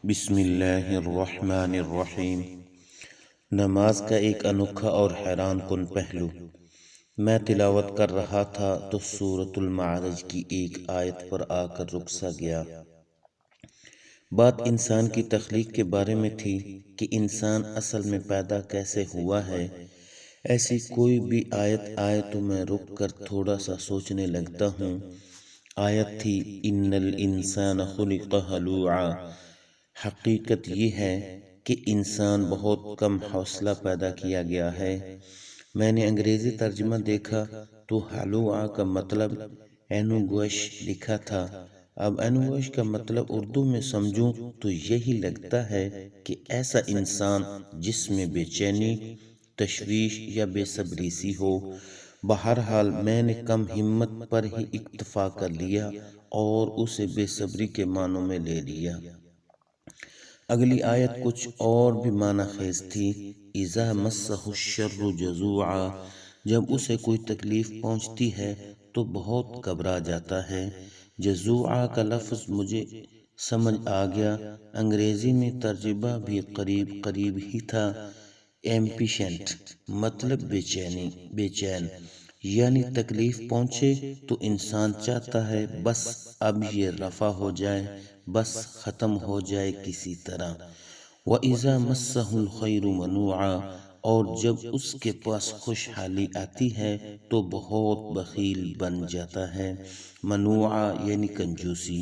بسم اللہ الرحمن الرحیم۔ نماز کا ایک انوکھا اور حیران کن پہلو۔ میں تلاوت کر رہا تھا تو سورۃ المعارج کی ایک آیت پر آ کر رک سا گیا۔ بات انسان کی تخلیق کے بارے میں تھی کہ انسان اصل میں پیدا کیسے ہوا ہے۔ ایسی کوئی بھی آیت آئے تو میں رک کر تھوڑا سا سوچنے لگتا ہوں۔ آیت تھی ان الانسان خلق ہلوعا۔ حقیقت یہ ہے کہ انسان بہت کم حوصلہ پیدا کیا گیا ہے۔ میں نے انگریزی ترجمہ دیکھا تو ہلوعا کا مطلب اینوگوش لکھا تھا۔ اب اینوگوش کا مطلب اردو میں سمجھوں تو یہی لگتا ہے کہ ایسا انسان جس میں بے چینی، تشویش یا بے صبری سی ہو۔ بہرحال میں نے کم ہمت پر ہی اکتفا کر لیا اور اسے بے صبری کے معنوں میں لے لیا۔ اگلی آیت کچھ اور بھی معنی خیز تھی۔ اذا مسہ الشر جزوعا۔ جب اسے کوئی تکلیف پہنچتی ہے تو بہت گھبرا جاتا ہے۔ جزوعا کا لفظ مجھے سمجھ آ گیا۔ انگریزی میں ترجمہ بھی قریب قریب ہی تھا۔ ایمپیشنٹ مطلب بے چین، یعنی تکلیف پہنچے تو انسان چاہتا ہے بس اب یہ رفع ہو جائے، بس ختم ہو جائے کسی طرح۔ وَإِذَا مَسَّهُ الْخَيْرُ مَنُوعًا۔ اور جب اس کے پاس خوشحالی آتی ہے تو بہت بخیل بن جاتا ہے۔ منوعا یعنی کنجوسی۔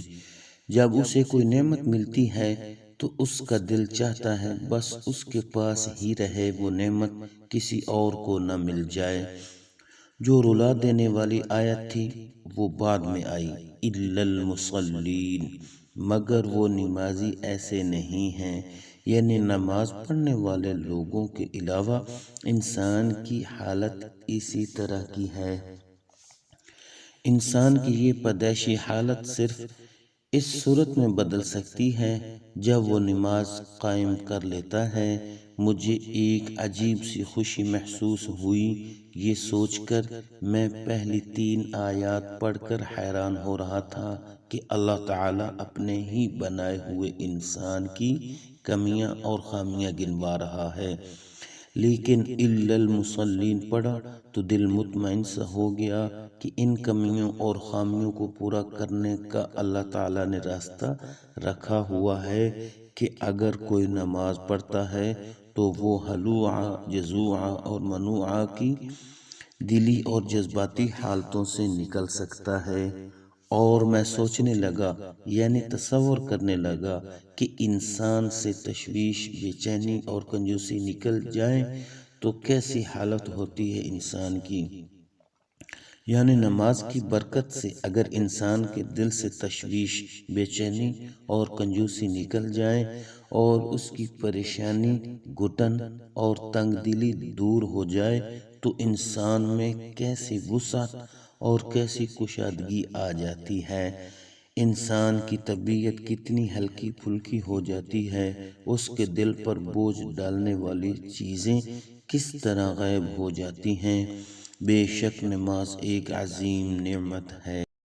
جب اسے کوئی نعمت ملتی ہے تو اس کا دل چاہتا ہے بس اس کے پاس ہی رہے، وہ نعمت کسی اور کو نہ مل جائے۔ جو رلا دینے والی آیت تھی وہ بعد میں آئی۔ اِلَّا الْمُصَلِّينَ۔ مگر وہ نمازی ایسے نہیں ہیں، یعنی نماز پڑھنے والے لوگوں کے علاوہ انسان کی حالت اسی طرح کی ہے۔ انسان کی یہ پیدائشی حالت صرف اس صورت میں بدل سکتی ہے جب وہ نماز قائم کر لیتا ہے۔ مجھے ایک عجیب سی خوشی محسوس ہوئی یہ سوچ کر۔ میں پہلی 3 آیات پڑھ کر حیران ہو رہا تھا کہ اللہ تعالیٰ اپنے ہی بنائے ہوئے انسان کی کمیاں اور خامیاں گنوا رہا ہے، لیکن اِلَّا الْمُصَلِّينَ پڑھا تو دل مطمئن سا ہو گیا کہ ان کمیوں اور خامیوں کو پورا کرنے کا اللہ تعالیٰ نے راستہ رکھا ہوا ہے کہ اگر کوئی نماز پڑھتا ہے تو وہ ہلوعا، جزوعا اور منوعا کی دلی اور جذباتی حالتوں سے نکل سکتا ہے۔ اور میں سوچنے لگا، یعنی تصور کرنے لگا کہ انسان سے تشویش، بے چینی اور کنجوسی نکل جائیں تو کیسی حالت ہوتی ہے انسان کی۔ یعنی نماز کی برکت سے اگر انسان کے دل سے تشویش، بے چینی اور کنجوسی نکل جائیں اور اس کی پریشانی، گھٹن اور تنگ دلی دور ہو جائے تو انسان میں کیسی وسعت اور کیسی کشادگی آ جاتی ہے۔ انسان کی طبیعت کتنی ہلکی پھلکی ہو جاتی ہے، اس کے دل پر بوجھ ڈالنے والی چیزیں کس طرح غائب ہو جاتی ہیں۔ بے شک نماز ایک عظیم نعمت ہے۔